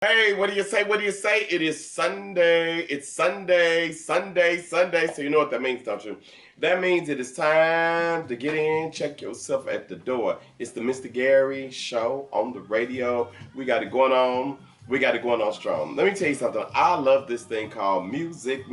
Hey, what do you say? What do you say? It is Sunday. It's Sunday. So you know what that means, don't you? That means it is time to get in, check yourself at the door. It's the Mr. Gary show on the radio. We got it going on. We got it going on strong. Let me tell you something. I love this thing called music.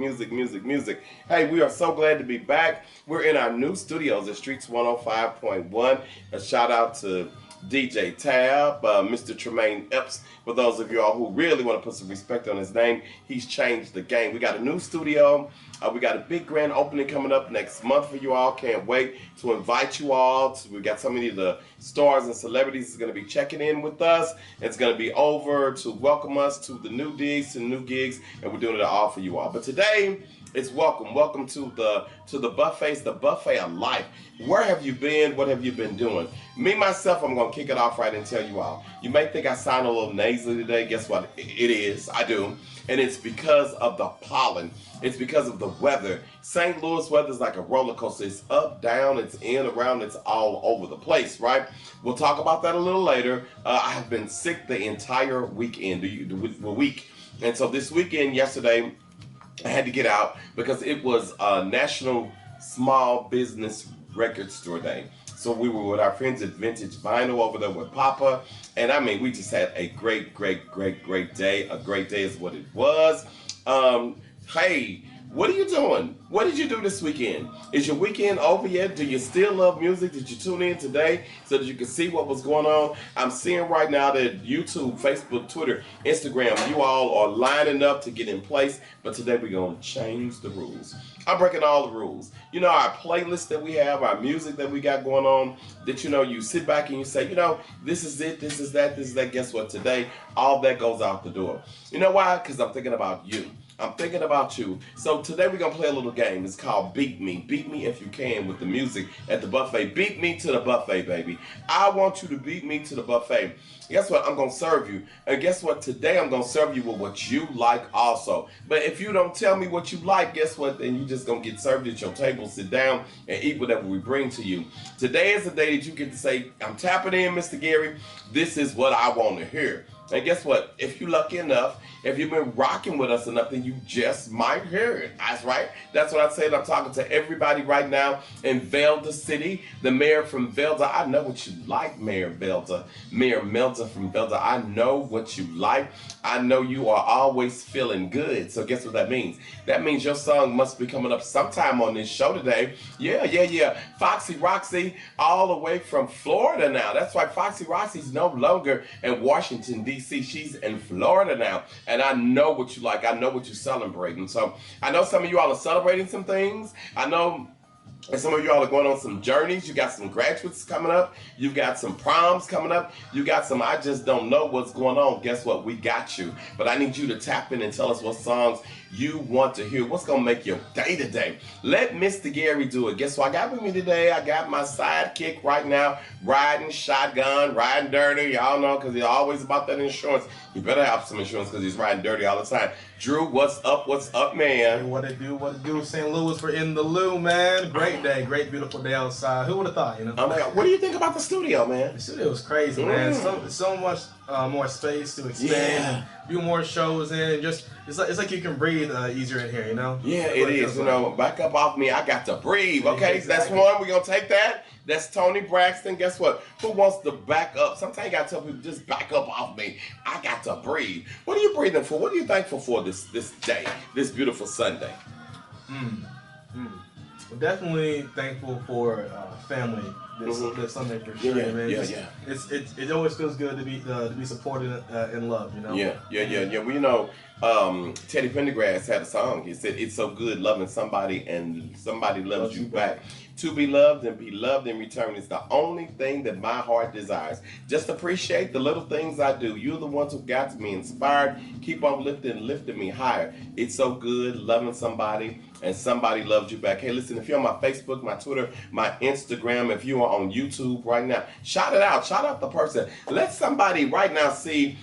Hey, we are so glad to be back. We're in our new studios at Streets 105.1. A shout out to DJ Tab, Mr. Tremaine Epps. For those of y'all who really want to put some respect on his name, he's changed the game. We got a new studio. We got a big grand opening coming up next month for you all. Can't wait to invite you all. We got so many of the stars and celebrities is going to be checking in with us. It's going to be over to welcome us to the new digs, to the new gigs, and we're doing it all for you all. But today, it's welcome to the buffets, the buffet of life. Where have you been? What have you been doing? Me myself, I'm gonna kick it off right and tell you all. You may think I sound a little nasally today. Guess what? It is. I do, and it's because of the pollen. It's because of the weather. St. Louis weather is like a roller coaster. It's up, down, it's in, around, it's all over the place, right? We'll talk about that a little later. I have been sick the entire weekend, the week, and so this weekend, yesterday, I had to get out because it was a National Small Business Record Store Day. So we were with our friends at Vintage Vinyl over there with Papa. And I mean, we just had a great day. A great day is what it was. Hey, what are you doing? What did you do this weekend? Is your weekend over yet? Do you still love music? Did you tune in today so that you can see what was going on? I'm seeing right now that YouTube, Facebook, Twitter, Instagram, you all are lining up to get in place. But today we're going to change the rules. I'm breaking all the rules. You know, our playlist that we have, our music that we got going on, that you sit back and you say, this is it, this is that. Guess what? Today, all that goes out the door. You know why? Because I'm thinking about you. I'm thinking about you. So today we're going to play a little game. It's called Beat Me. Beat me if you can with the music at the buffet. Beat me to the buffet, baby. I want you to beat me to the buffet. Guess what? I'm going to serve you. And guess what? Today I'm going to serve you with what you like also. But if you don't tell me what you like, guess what? Then you just going to get served at your table, sit down, and eat whatever we bring to you. Today is the day that you get to say, I'm tapping in, Mr. Gary. This is what I want to hear. And guess what? If you're lucky enough, if you've been rocking with us enough, then you just might hear it. That's right. That's what I said. I'm talking to everybody right now in Velda City. The mayor from Velda. I know what you like, Mayor Velda. Mayor Melda from Velda. I know what you like. I know you are always feeling good. So guess what that means? That means your song must be coming up sometime on this show today. Yeah. Foxy Roxy, all the way from Florida now. That's right. Foxy Roxy's no longer in Washington, D.C. She's in Florida now. And I know what you like. I know what you're celebrating. So I know some of you all are celebrating some things. I know and some of you all are going on some journeys. You got some graduates coming up. You've got some proms coming up. You got some I just don't know what's going on. Guess what? We got you. But I need you to tap in and tell us what songs you want to hear. What's going to make your day today? Let Mr. Gary do it. Guess what I got with me today? I got my sidekick right now, riding shotgun, riding dirty. Y'all know because he's always about that insurance. He better have some insurance because he's riding dirty all the time. Drew, what's up? What's up, man? What it do? St. Louis, we're in the Lou, man. Great day, great beautiful day outside. Who would have thought, Oh my God. What do you think about the studio, man? The studio was crazy, man. So much more space to expand, and do more shows in, and just it's like you can breathe easier in here, Yeah, it is. Back up off me. I got to breathe. Okay, exactly. That's one. We're gonna take that. That's Tony Braxton. Guess what? Who wants to back up? Sometimes you gotta tell people just back up off me. I got to breathe. What are you breathing for? What are you thankful for this day, this beautiful Sunday? Well, definitely thankful for family this Sunday for sure, man. It always feels good to be supported and loved, Yeah. Well, Teddy Pendergrass had a song. He said, "It's so good loving somebody and somebody loves you back. To be loved and be loved in return is the only thing that my heart desires. Just appreciate the little things I do. You're the ones who got me inspired. Keep on lifting me higher. It's so good loving somebody and somebody loves you back." Hey, listen, if you're on my Facebook, my Twitter, my Instagram, if you are on YouTube right now, shout it out. Shout out the person. Let somebody right now see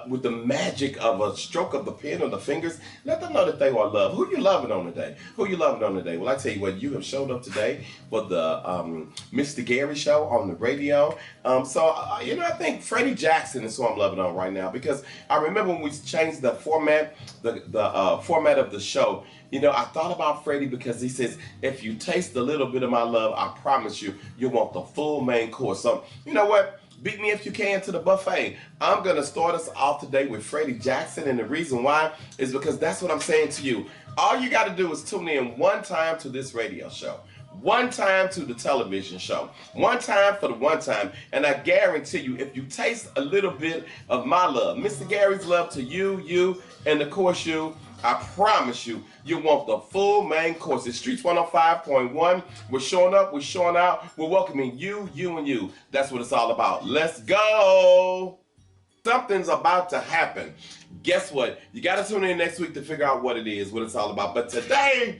with the magic of a stroke of the pen or the fingers, let them know that they are loved. Who you loving on today? Who you loving on today? Well, I tell you what, you have showed up today for the Mr. Gary show on the radio. You know, I think Freddie Jackson is who I'm loving on right now, because I remember when we changed the format, the format of the show. You know, I thought about Freddie because he says, if you taste a little bit of my love, I promise you, you'll want the full main course. So, you know what? Beat me if you can to the buffet. I'm going to start us off today with Freddie Jackson, and the reason why is because that's what I'm saying to you. All you got to do is tune in one time to this radio show, one time to the television show, one time for the one time, and I guarantee you, if you taste a little bit of my love, Mr. Gary's love to you, and of course you, I promise you, you want the full main course. It's Streets 105.1. We're showing up, we're showing out, we're welcoming you, and you. That's what it's all about. Let's go. Something's about to happen. Guess what? You got to tune in next week to figure out what it is, what it's all about. But today,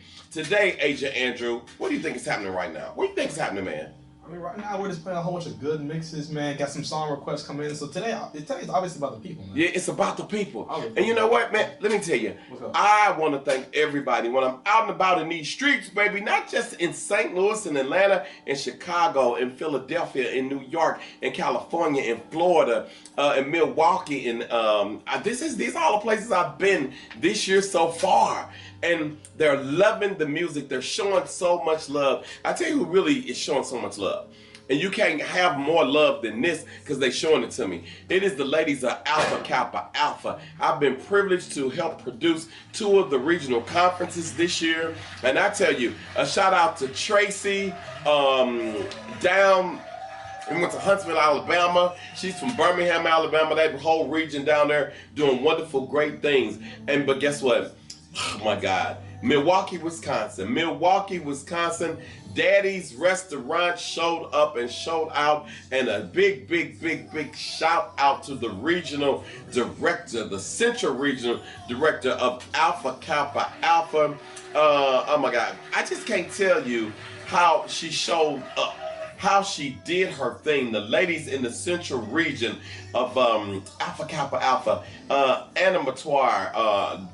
Agent Andrew, what do you think is happening right now? What do you think is happening, man? I mean, right now we're just playing a whole bunch of good mixes, man. Got some song requests coming in. So today it's obviously about the people, man. Yeah, it's about the people. And you know what, man? Let me tell you, I want to thank everybody when I'm out and about in these streets, baby. Not just in St. Louis, in Atlanta, in Chicago, in Philadelphia, in New York, in California, in Florida, in Milwaukee, and these are all the places I've been this year so far. And they're loving the music. They're showing so much love. I tell you who really is showing so much love. And you can't have more love than this because they're showing it to me. It is the ladies of Alpha Kappa Alpha. I've been privileged to help produce 2 of the regional conferences this year. And I tell you, a shout out to Tracy down. We went to Huntsville, Alabama. She's from Birmingham, Alabama. That whole region down there doing wonderful, great things. But guess what? Oh my God. Milwaukee, Wisconsin. Daddy's Restaurant showed up and showed out. And a big shout out to the regional director, the Central Regional Director of Alpha Kappa Alpha. Oh my God. I just can't tell you how she showed up, how she did her thing. The ladies in the Central Region of Alpha Kappa Alpha, Anna Matoir,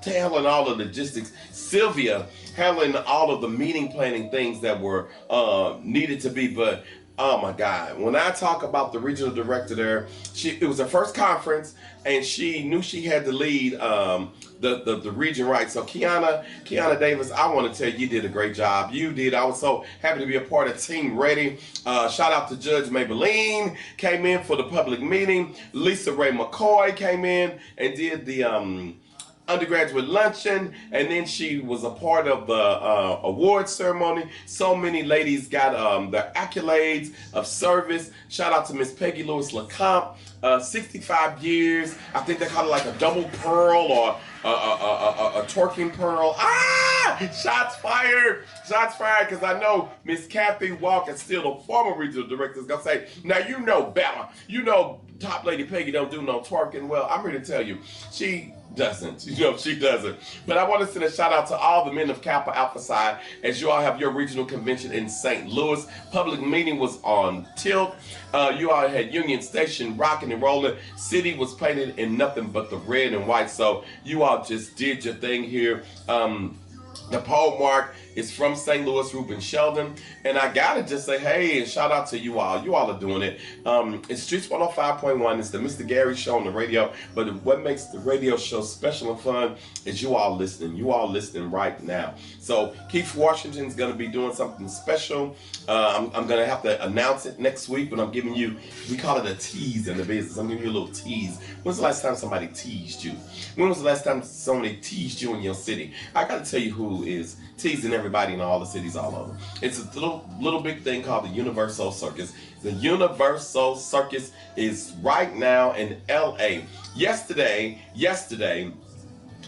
handling all the logistics, Sylvia handling all of the meeting planning things that were needed to be. But oh my God, when I talk about the regional director there, it was her first conference, and she knew she had to lead the region right. So Kiana Davis, I want to tell you, you did a great job. You did. I was so happy to be a part of Team Ready. Shout out to Judge Maybelline, came in for the public meeting. Lisa Ray McCoy came in and did the undergraduate luncheon, and then she was a part of the award ceremony. So many ladies got their accolades of service. Shout out to Miss Peggy Lewis LeCompte, 65 years. I think they call it like a double pearl or a twerking pearl. Shots fired, because I know Miss Kathy Walker, still the former regional director, is gonna say, now you know better. You know Top Lady Peggy don't do no twerking. Well, I'm here to tell you, she doesn't. She doesn't. But I want to send a shout out to all the men of Kappa Alpha Psi as you all have your regional convention in St. Louis. Public meeting was on tilt. You all had Union Station rocking and rolling. City was painted in nothing but the red and white. So you all just did your thing here. The pole mark is from St. Louis, Ruben Sheldon. And I gotta just say, hey, and shout out to you all. You all are doing it. It's Streets 105.1. It's the Mr. Gary show on the radio. But what makes the radio show special and fun is you all listening. You all listening right now. So Keith Washington's gonna be doing something special. I'm gonna have to announce it next week, but I'm giving you, we call it a tease in the business. I'm giving you a little tease. When's the last time somebody teased you? When was the last time somebody teased you in your city? I gotta tell you who is teasing everybody in all the cities all over. It's a little big thing called the Universal Circus. The Universal Circus is right now in LA. Yesterday,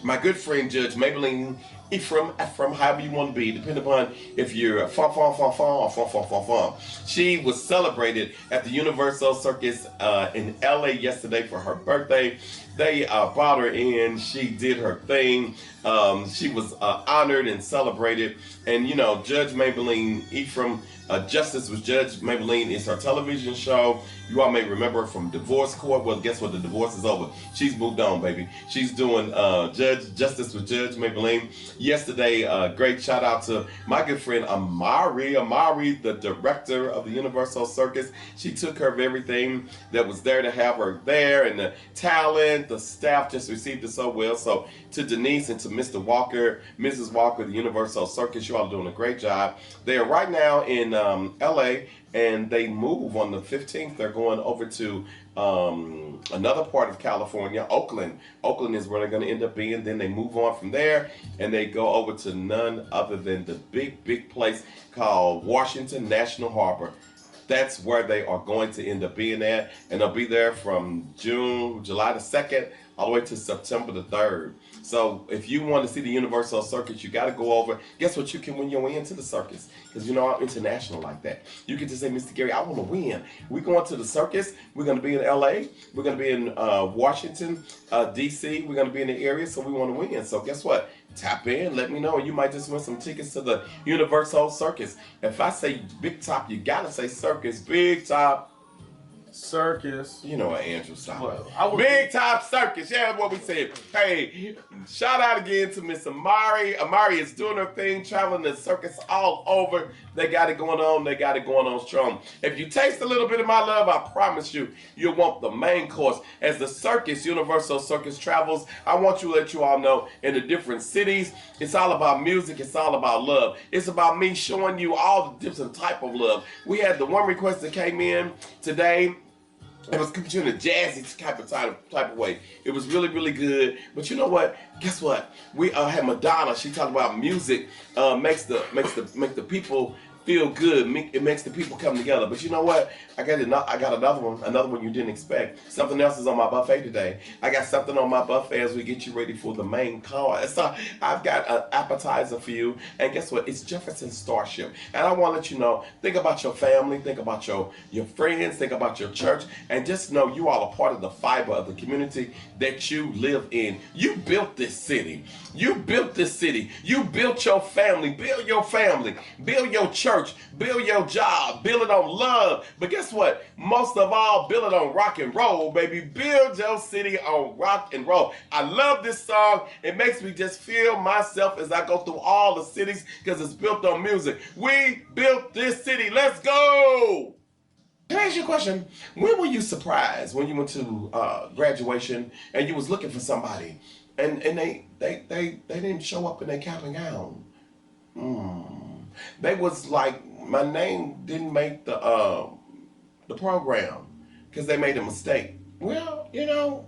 my good friend Judge Maybelline Ephraim, however you want to be, depending upon if you're fun. She was celebrated at the Universal Circus in LA yesterday for her birthday. They brought her in. She did her thing. She was honored and celebrated. And you know, Judge Maybelline Ephraim, Justice with Judge Maybelline is her television show. You all may remember her from Divorce Court. Well, guess what? The divorce is over. She's moved on, baby. She's doing Justice with Judge Maybelline. Yesterday, great shout out to my good friend Amari. Amari, the director of the Universal Circus. She took care of everything that was there to have her there, and the talent, the staff just received it so well. So to Denise and to Mr. Walker, Mrs. Walker, the Universal Circus, you all are doing a great job. They are right now in LA, and they move on the 15th. They're going over to another part of California, Oakland. Oakland is where they're going to end up being. Then they move on from there, and they go over to none other than the big place called Washington National Harbor. That's where they are going to end up being at, and they'll be there from July the 2nd, all the way to September the 3rd. So if you want to see the Universal Circus, you got to go over. Guess what? You can win your way into the circus, because you know I'm international like that. You can just say, Mr. Gary, I want to win. We're going to the circus. We're going to be in LA. We're going to be in Washington, DC. We're going to be in the area, so we want to win. So guess what? Tap in, let me know, and you might just win some tickets to the Universal Circus. If I say Big Top, you got to say circus. Big Top Circus. You know what, Andrew, stop Well, Big Top Circus. Yeah, that's what we said. Hey, shout out again to Miss Amari. Amari is doing her thing, traveling the circus all over. They got it going on. They got it going on strong. If you taste a little bit of my love, I promise you, you'll want the main course. As the circus, Universal Circus travels, I want to let you all know in the different cities, it's all about music. It's all about love. It's about me showing you all the different type of love. We had the one request that came in today. It was in a jazzy type of way. It was really, really good. But you know what? Guess what? We had Madonna. She talked about music makes the people feel good. It makes the people come together. But you know what? I got another one you didn't expect. Something else is on my buffet today. I got something on my buffet as we get you ready for the main course. So I've got an appetizer for you. And guess what? It's Jefferson Starship. And I want to let you know, think about your family, think about your friends, think about your church, and just know you all are part of the fiber of the community that you live in. You built this city. You built this city. You built your family. Build your family. Build your church. Build your job. Build it on love. But guess what? Most of all, build it on rock and roll, baby. Build your city on rock and roll. I love this song. It makes me just feel myself as I go through all the cities because it's built on music. We built this city. Let's go. Can I ask you a question? When were you surprised when you went to graduation and you was looking for somebody and they didn't show up in their cap and gown? They was like, my name didn't make the program because they made a mistake. Well, you know,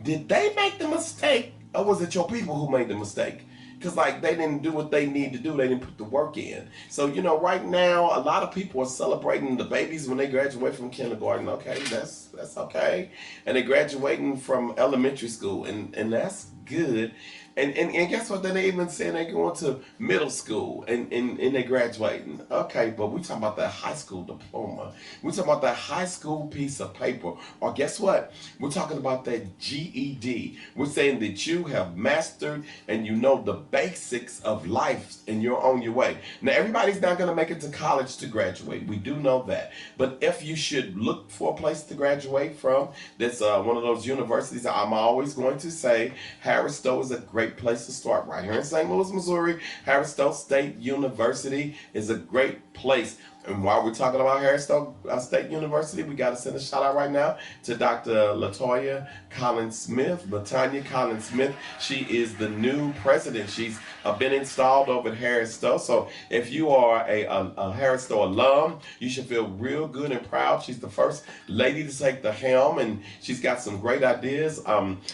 did they make the mistake or was it your people who made the mistake? Because like they didn't do what they need to do. They didn't put the work in. So, you know, right now, a lot of people are celebrating the babies when they graduate from kindergarten. Okay, that's okay. And they're graduating from elementary school, and that's good. And guess what? Then they even saying they're going to middle school and they're graduating. Okay, but we talking about that high school diploma. We talking about that high school piece of paper. Or guess what? We're talking about that GED. We're saying that you have mastered and you know the basics of life and you're on your way. Now, everybody's not going to make it to college to graduate. We do know that. But if you should look for a place to graduate from, that's one of those universities, I'm always going to say Harris Stowe is a great place to start right here in St. Louis, Missouri. Harris Stowe State University is a great place. And while we're talking about Harris Stowe State University, we got to send a shout out right now to Dr. Latanya Collins-Smith. Latanya Collins-Smith, she is the new president. She's been installed over at Harris Stowe. So if you are a Harris Stowe alum, you should feel real good and proud. She's the first lady to take the helm, and she's got some great ideas.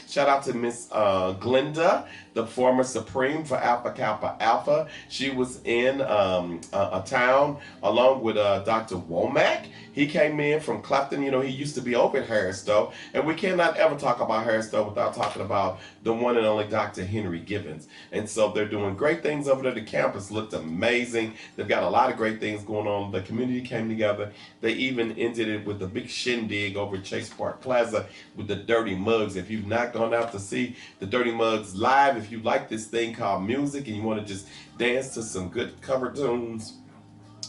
Shout out to Miss Glenda, the former Supreme for Alpha Kappa Alpha. She was in a town along with Dr. Womack. He came in from Clapton. You know, he used to be over at Harris Stowe. And we cannot ever talk about Harris Stowe without talking about the one and only Dr. Henry Gibbons. And so they're doing great things over there. The campus looked amazing. They've got a lot of great things going on. The community came together. They even ended it with a big shindig over at Chase Park Plaza with the Dirty Mugs. If you've not gone out to see the Dirty Mugs live, if you like this thing called music and you want to just dance to some good cover tunes,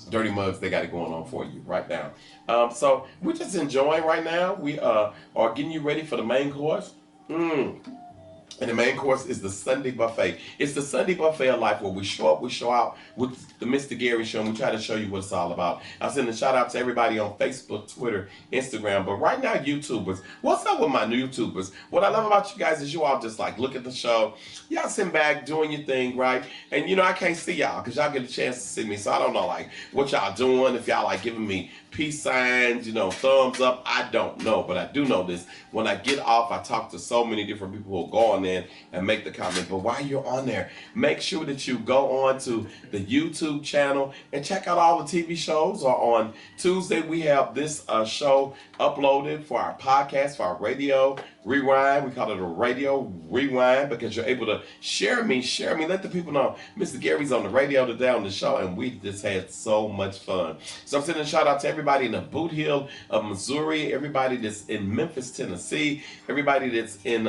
Dirty Mugs, they got it going on for you right now. So we're just enjoying right now. We are getting you ready for the main course. And the main course is the Sunday buffet. It's the Sunday buffet of life where we show up, we show out with the Mr. Gary Show, and we try to show you what it's all about. I'll send a shout out to everybody on Facebook, Twitter, Instagram, but right now, YouTubers. What's up with my new YouTubers? What I love about you guys is you all just like look at the show. Y'all sitting back doing your thing, right? And you know, I can't see y'all because y'all get a chance to see me, so I don't know like what y'all doing, if y'all like giving me peace signs, you know, thumbs up. I don't know, but I do know this. When I get off, I talk to so many different people who will go on there and make the comment. But while you're on there, make sure that you go on to the YouTube channel and check out all the TV shows. Or on Tuesday, we have this show uploaded for our podcast, for our radio rewind. We call it a radio rewind because you're able to share me. Let the people know Mr. Gary's on the radio today on the show, and we just had so much fun. So I'm sending a shout out to everybody in the Boot Hill of Missouri, everybody that's in Memphis, Tennessee, everybody that's in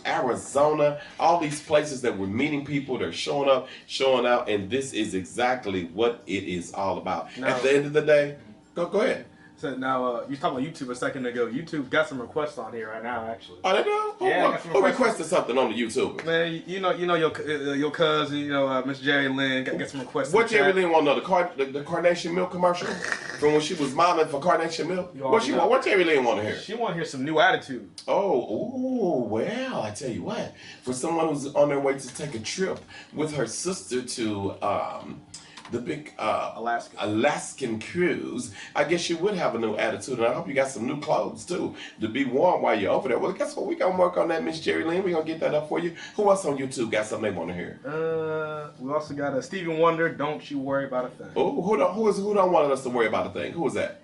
Arizona, all these places that we're meeting people, they're showing up, showing out, and this is exactly what it is all about. Now, at the end of the day, go ahead. So now, you talking about YouTube a second ago. YouTube got some requests on here right now, actually. Oh, they do? Who requested something on the YouTube? Man, you know your cousin, Miss Jerry Lynn got some requests. What Jerry Lynn want to know? The Carnation Milk commercial from when she was modeling for Carnation Milk? What Jerry Lynn want to hear? She want to hear some new attitude. Well, I tell you what. For someone who's on their way to take a trip with her sister to the big Alaskan cruise, I guess you would have a new attitude, and I hope you got some new clothes too to be warm while you're over there. Well, guess what? We gonna work on that, Miss Jerry Lynn. We gonna get that up for you. Who else on YouTube got something they want to hear? We also got Stephen Wonder. Don't you worry about a thing. Oh, who don't want us to worry about a thing? Who is that?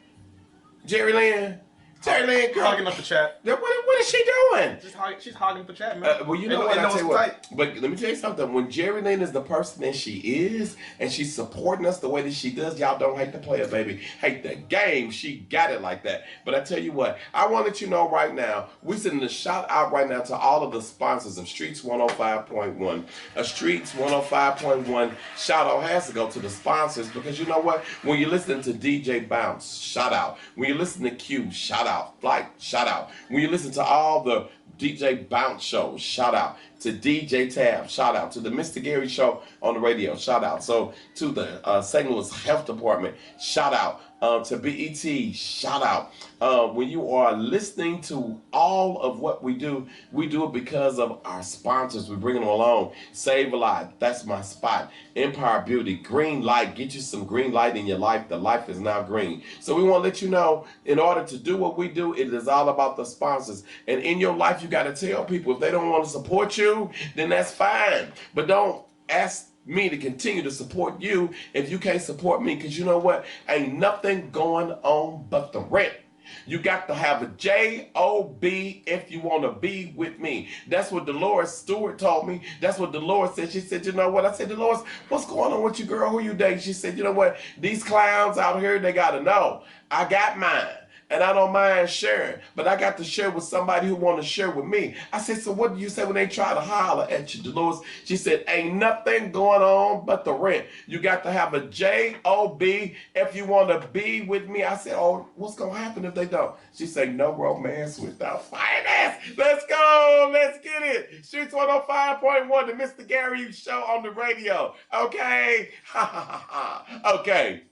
Jerry Lynn. Jerry Lynn, girl. Hogging up the chat. What is she doing? She's hogging up the chat, man. Well, you know what? I tell you what. But let me tell you something. When Jerry Lynn is the person that she is, and she's supporting us the way that she does, y'all don't hate the player, baby. Hate the game. She got it like that. But I tell you what, I want to let you know right now, we're sending a shout out right now to all of the sponsors of Streets 105.1. Streets 105.1 shout out has to go to the sponsors because you know what? When you're listening to DJ Bounce, shout out. When you listen to Q, shout out. Flight, shout out. When you listen to all the DJ Bounce shows, shout out. To DJ Tab, shout out. To the Mr. Gary Show on the radio, shout out. So to the St. Louis Health Department, shout out. To BET, shout out. When you are listening to all of what we do it because of our sponsors. We bring them along. Save a Life, that's my spot. Empire Beauty, Green Light, get you some green light in your life. The life is now green. So we want to let you know, in order to do what we do, it is all about the sponsors. And in your life, you got to tell people if they don't want to support you, then that's fine. But don't ask me to continue to support you if you can't support me, because you know what? Ain't nothing going on but the rent. You got to have a J-O-B if you want to be with me. That's what Dolores Stewart told me. That's what Dolores said. She said, you know what? I said, Dolores, what's going on with you, girl? Who you dating? She said, you know what? These clowns out here, they got to know. I got mine. And I don't mind sharing, but I got to share with somebody who want to share with me. I said, so what do you say when they try to holler at you, Dolores? She said, ain't nothing going on but the rent. You got to have a J-O-B if you want to be with me. I said, oh, what's going to happen if they don't? She said, no romance without finance. Let's go. Let's get it. Streets 105.1, the Mr. Gary Show on the radio. Okay? Okay.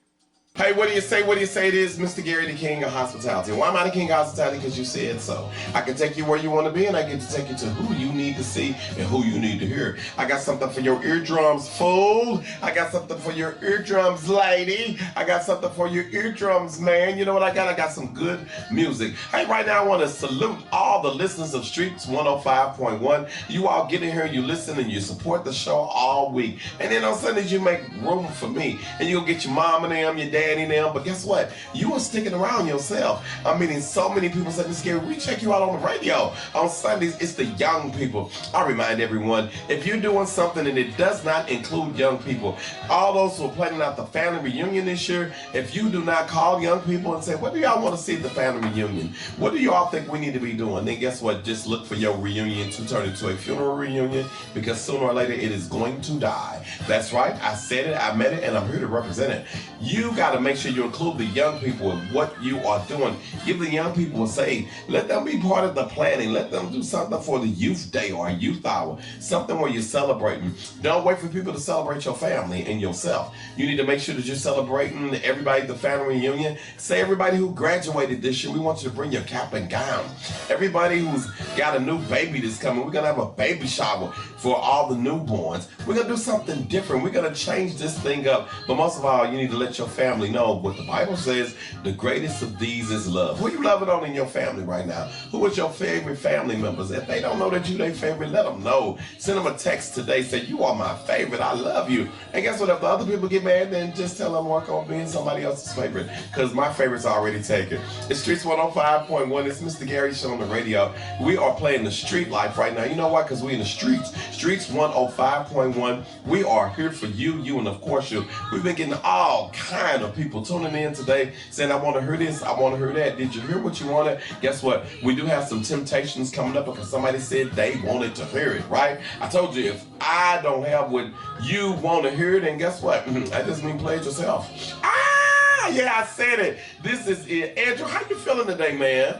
Hey, what do you say? What do you say? It is Mr. Gary, the king of hospitality. Why am I the king of hospitality? Because you said so. I can take you where you want to be, and I get to take you to who you need to see and who you need to hear. I got something for your eardrums, fool. I got something for your eardrums, lady. I got something for your eardrums, man. You know what I got? I got some good music. Hey, right now I want to salute all the listeners of Streets 105.1. You all get in here, you listen, and you support the show all week. And then on Sundays, you make room for me. And you'll get your mom and them, your dad, daddy now, but guess what? You are sticking around yourself. I'm meeting so many people say, Miss Gary, we check you out on the radio on Sundays. It's the young people. I remind everyone, if you're doing something and it does not include young people, all those who are planning out the family reunion this year, if you do not call young people and say, what do y'all want to see at the family reunion? What do y'all think we need to be doing? Then guess what? Just look for your reunion to turn into a funeral reunion, because sooner or later it is going to die. That's right. I said it, I meant it, and I'm here to represent it. You got to make sure you include the young people in what you are doing. Give the young people a say. Let them be part of the planning. Let them do something for the youth day or a youth hour. Something where you're celebrating. Don't wait for people to celebrate your family and yourself. You need to make sure that you're celebrating everybody at the family reunion. Say everybody who graduated this year, we want you to bring your cap and gown. Everybody who's got a new baby that's coming, we're going to have a baby shower for all the newborns. We're going to do something different. We're going to change this thing up. But most of all, you need to let your family know what the Bible says. The greatest of these is love. Who you loving on in your family right now? Who is your favorite family members? If they don't know that you their favorite, let them know. Send them a text today. Say, you are my favorite. I love you. And guess what? If the other people get mad, then just tell them work on being somebody else's favorite. Because my favorite's already taken. It's Streets 105.1. It's Mr. Gary Show on the radio. We are playing the street life right now. You know why? Because we in the streets. Streets 105.1. We are here for you, and of course you. We've been getting all kind of people tuning in today saying, I want to hear this, I want to hear that. Did you hear what you wanted? Guess what? We do have some temptations coming up because somebody said they wanted to hear it, right? I told you, if I don't have what you want to hear, then guess what? That doesn't mean play it yourself. Yeah, I said it. This is it. Andrew, how you feeling today, man?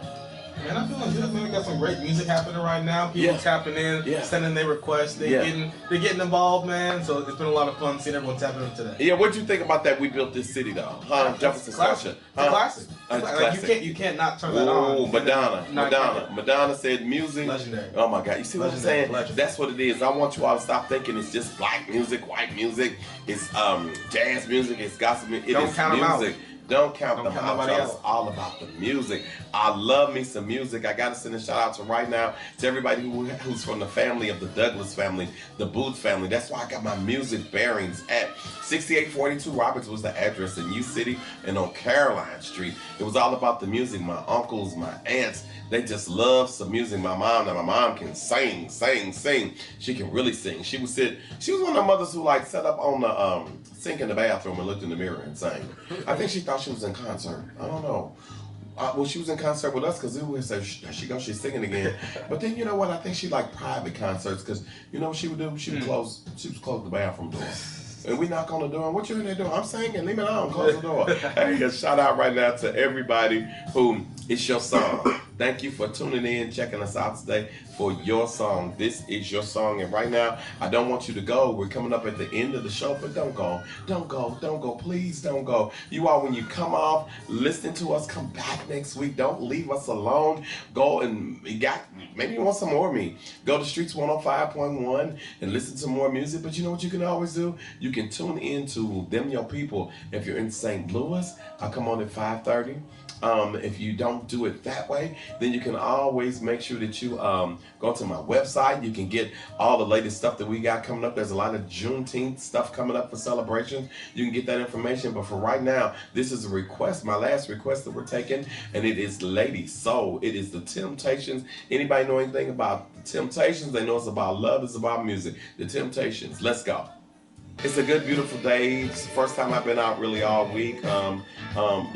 Man, I'm feeling good. Man, we got some great music happening right now. People tapping in, sending their requests. They're getting involved, man. So it's been a lot of fun seeing everyone tapping in today. Yeah, what'd you think about that? We built this city, though, Jefferson Square. Classic. Like, you can't not turn that on. Oh, Madonna said music. Legendary. Oh my God, you see what I'm saying? That's what it is. I want you all to stop thinking it's just black music, white music. It's jazz music. It's gospel music. It is music. Don't count them out. It's all about the music. I love me some music. I got to send a shout out to right now to everybody who's from the family of the Douglas family, the Booth family. That's why I got my music bearings at 6842 Roberts was the address in U City and on Caroline Street. It was all about the music. My uncles, my aunts, they just love some music. My mom can sing. She can really sing. She was one of the mothers who like sat up on the sink in the bathroom and looked in the mirror and sang. I think she thought she was in concert. I don't know. Well, she was in concert with us because we would say, she's singing again. But then, you know what? I think she liked private concerts because, you know what she would do? She would close the bathroom door. And we knock on the door, and what you in there doing? I'm singing, leave me alone, close the door. Hey, a shout out right now to everybody who it's your song. Thank you for tuning in, checking us out today for your song. This is your song, and right now, I don't want you to go. We're coming up at the end of the show, but don't go. Don't go, please don't go. You all, when you come off, listen to us, come back next week. Don't leave us alone. Go and maybe you want some more of me. Go to Streets 105.1 and listen to more music, but you know what you can always do? You can tune in to Them Your People. If you're in St. Louis, I'll come on at 5:30. If you don't do it that way, then you can always make sure that you go to my website. You can get all the latest stuff that we got coming up. There's a lot of Juneteenth stuff coming up for celebrations. You can get that information. But for right now, this is a request, my last request that we're taking, and it is Lady Soul. It is the Temptations. Anybody know anything about the Temptations? They know it's about love. It's about music. The Temptations. Let's go. It's a good, beautiful day. It's the first time I've been out really all week.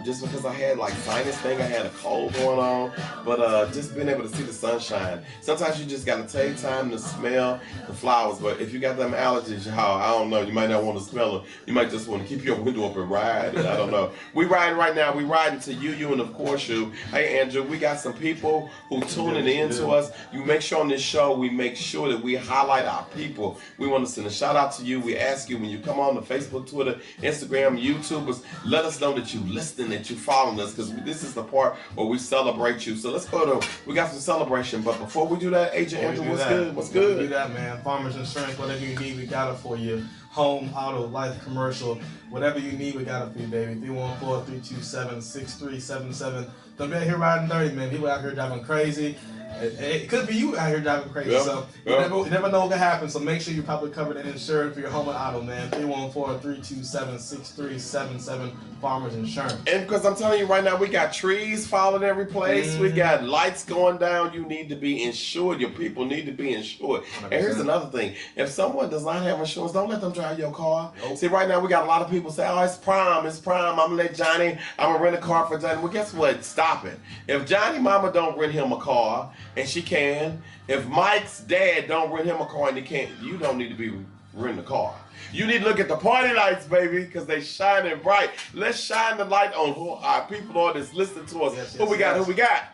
Just because I had like sinus thing, I had a cold going on, but just being able to see the sunshine. Sometimes you just gotta take time to smell the flowers. But if you got them allergies, I don't know, you might not want to smell them. You might just want to keep your window up and ride. I don't know. We riding right now. We riding to you, and of course you. Hey Andrew, we got some people who tuning in to us. You make sure on this show we make sure that we highlight our people. We want to send a shout out to you. We ask you when you come on to Facebook, Twitter, Instagram, YouTubers, let us know that you listening, that you following us, because this is the part where we celebrate you. So let's go to, we got some celebration, but before we do that, Agent Andrew, what's good? What's good? Do that, man. Farmers Insurance, whatever you need, we got it for you. Home, auto, life, commercial, whatever you need, we got it for you, baby. 314-327-6377. Don't be out here riding dirty, man. People out here driving crazy. It could be you out here driving crazy, so you never know what can happen. So make sure you're probably covered and insured for your home and auto, man. 314-327-6377 Farmers Insurance. And because I'm telling you right now, we got trees falling every place. We got lights going down. You need to be insured. Your people need to be insured. 100%. And here's another thing. If someone does not have insurance, don't let them drive your car. Nope. See, right now we got a lot of people say, oh, it's prime. I'm going to let Johnny, I'm going to rent a car for Johnny. Well, guess what? Stop it. If Johnny mama don't rent him a car, and she can, if Mike's dad don't rent him a car and he can't, you don't need to be renting a car. You need to look at the party lights, baby, because they shining bright. Let's shine the light on who our people are that's listening to us. Yes, who we got?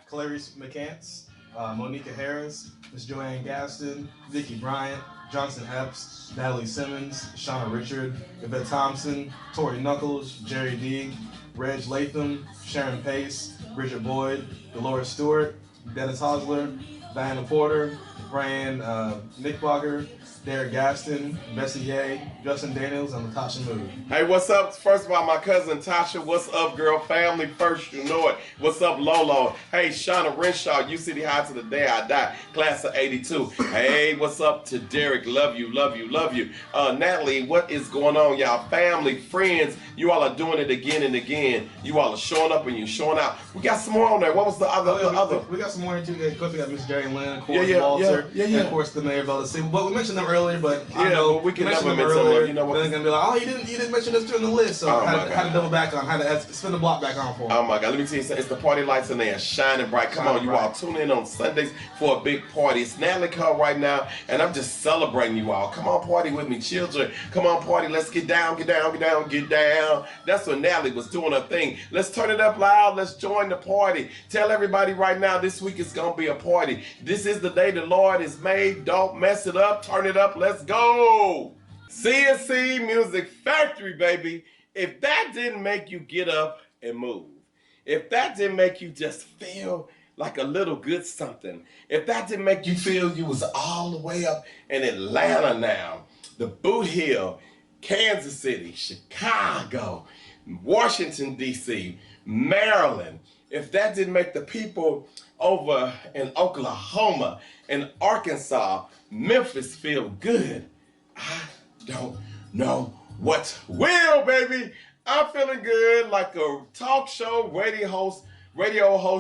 Clarice McCants, Monica Harris, Miss Joanne Gaston, Vicki Bryant, Johnson Epps, Natalie Simmons, Shauna Richard, Yvette Thompson, Tori Knuckles, Jerry Deeg, Reg Latham, Sharon Pace, Bridget Boyd, Dolores Stewart, Dennis Hosler, Diana Porter, Brian Nickbacher, Derek Gaston, Bessie Ye, Justin Daniels, and Latasha Mood. Hey, what's up? First of all, my cousin Tasha. What's up, girl? Family first, you know it. What's up, Lolo? Hey, Shauna Renshaw, UCD High to the day I die, class of 82. Hey, what's up to Derek? Love you, love you, love you. Natalie, what is going on, y'all? Family, friends, you all are doing it again and again. You all are showing up and you showing out. We got some more on there. What was the other? We got some more too. Of course, we got Miss Jerry Lynn, of course, Walter, and of course the mayor of LSC. But we mentioned them earlier, but I know we can never mention them. You know what? They're gonna be like, oh, you didn't mention this during the list, so how to double back on, how to spin the block back on for them. Oh my God, let me tell you something. It's the party lights in there, shining bright. Come on, you all tune in on Sundays for a big party. It's Natalie Cole right now, and I'm just celebrating you all. Come on, party with me, children. Come on, party. Let's get down, get down, get down, get down. That's what Natalie was doing her thing. Let's turn it up loud. Let's join the party. Tell everybody right now, this week is gonna be a party. This is the day the Lord has made. Don't mess it up. Turn it up. Let's go. CNC Music Factory, baby. If that didn't make you get up and move, if that didn't make you just feel like a little good something, if that didn't make you feel you was all the way up in Atlanta now, the Boot Hill, Kansas City, Chicago, Washington, D.C., Maryland, if that didn't make the people over in Oklahoma and Arkansas, Memphis feel good, I don't know what will, baby. I'm feeling good like a talk show radio host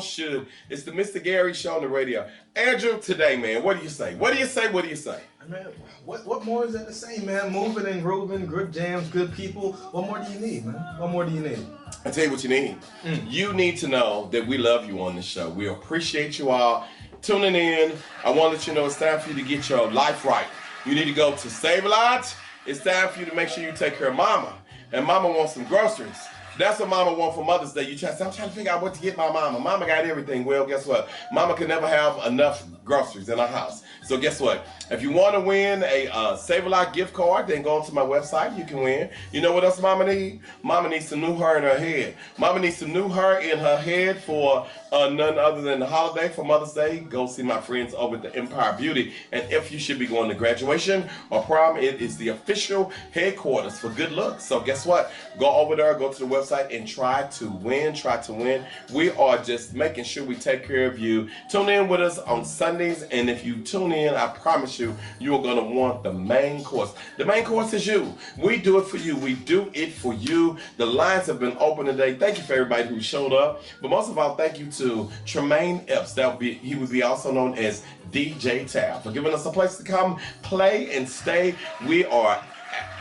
should. It's the Mr. Gary Show on the radio. Andrew, today, man, what do you say? What do you say? What do you say? Man, what more is there to say, man? Moving and grooving, good jams, good people. What more do you need, man? What more do you need? I tell you what you need. You need to know that we love you on the show. We appreciate you all tuning in. I want to let you know it's time for you to get your life right. You need to go to Save-A-Lot. It's time for you to make sure you take care of Mama. And Mama wants some groceries. That's what Mama wants for Mother's Day. I'm trying to figure out what to get my Mama. Mama got everything. Well, guess what? Mama can never have enough groceries in her house. So guess what? If you want to win a Save-A-Lot gift card, then go onto my website. You can win. You know what else Mama needs? Mama needs some new hair in her head. Mama needs some new hair in her head for none other than the holiday for Mother's Day. Go see my friends over at the Empire Beauty. And if you should be going to graduation or prom, it is the official headquarters for good looks. So guess what? Go over there, go to the website, and try to win. We are just making sure we take care of you. Tune in with us on Sundays, and if you tune in, I promise you, you are going to want the main course. The main course is you. We do it for you. We do it for you. The lines have been open today. Thank you for everybody who showed up. But most of all, thank you to Tremaine Epps. He would be also known as DJ Tab, for giving us a place to come, play, and stay. We are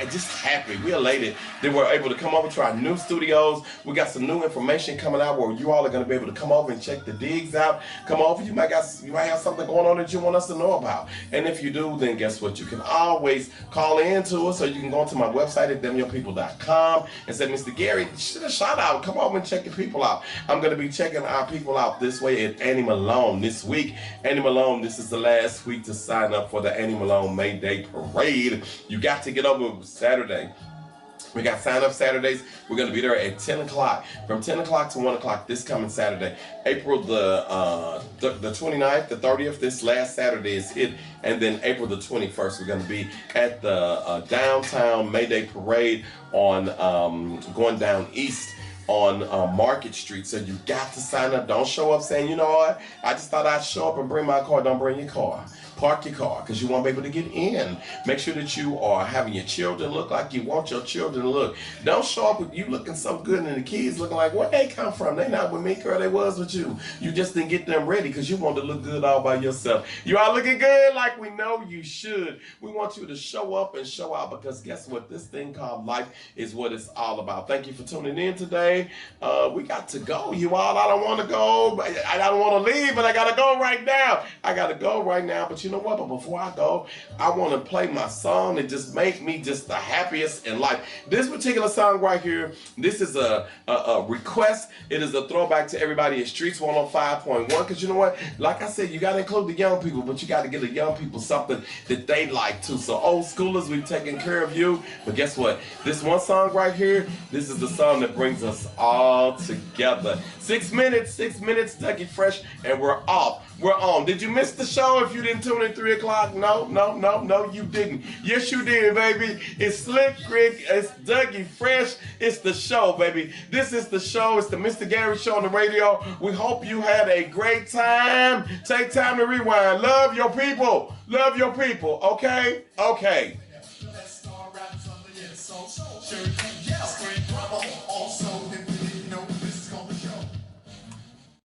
just happy. We're elated that we're able to come over to our new studios. We got some new information coming out where you all are going to be able to come over and check the digs out. Come over. You might have something going on that you want us to know about. And if you do, then guess what? You can always call in to us, or you can go to my website at demyourpeople.com and say, Mr. Gary, shout out. Come over and check your people out. I'm going to be checking our people out this way at Annie Malone this week. Annie Malone, this is the last week to sign up for the Annie Malone May Day Parade. You got to get over Saturday. We got sign-up Saturdays. We're going to be there at 10 o'clock. From 10 o'clock to 1 o'clock this coming Saturday. April the 29th, the 30th, this last Saturday is it. And then April the 21st, we're going to be at the downtown May Day Parade on going down east on Market Street. So you got to sign up. Don't show up saying, you know what, I just thought I'd show up and bring my car. Don't bring your car. Park your car because you won't be able to get in. Make sure that you are having your children look like you want your children to look. Don't show up with you looking so good and the kids looking like, where they come from? They not with me, girl. They was with you. You just didn't get them ready because you want to look good all by yourself. You are looking good like we know you should. We want you to show up and show out because guess what? This thing called life is what it's all about. Thank you for tuning in today. We got to go, you all. I don't want to go. I don't want to leave, but I got to go right now. I got to go right now. But you know what? But before I go, I want to play my song that just make me just the happiest in life. This particular song right here, this is a request. It is a throwback to everybody in Streets 105.1. Because you know what? Like I said, you got to include the young people, but you got to give the young people something that they like too. So old schoolers, we've taken care of you. But guess what? This one song right here, this is the song that brings us all together. 6 minutes, Dougie Fresh, and we're off. We're on. Did you miss the show if you didn't tune in 3 o'clock? No, you didn't. Yes, you did, baby. It's Slick Rick. It's Dougie Fresh. It's the show, baby. This is the show. It's the Mr. Gary Show on the radio. We hope you had a great time. Take time to rewind. Love your people. Love your people. Okay? Okay.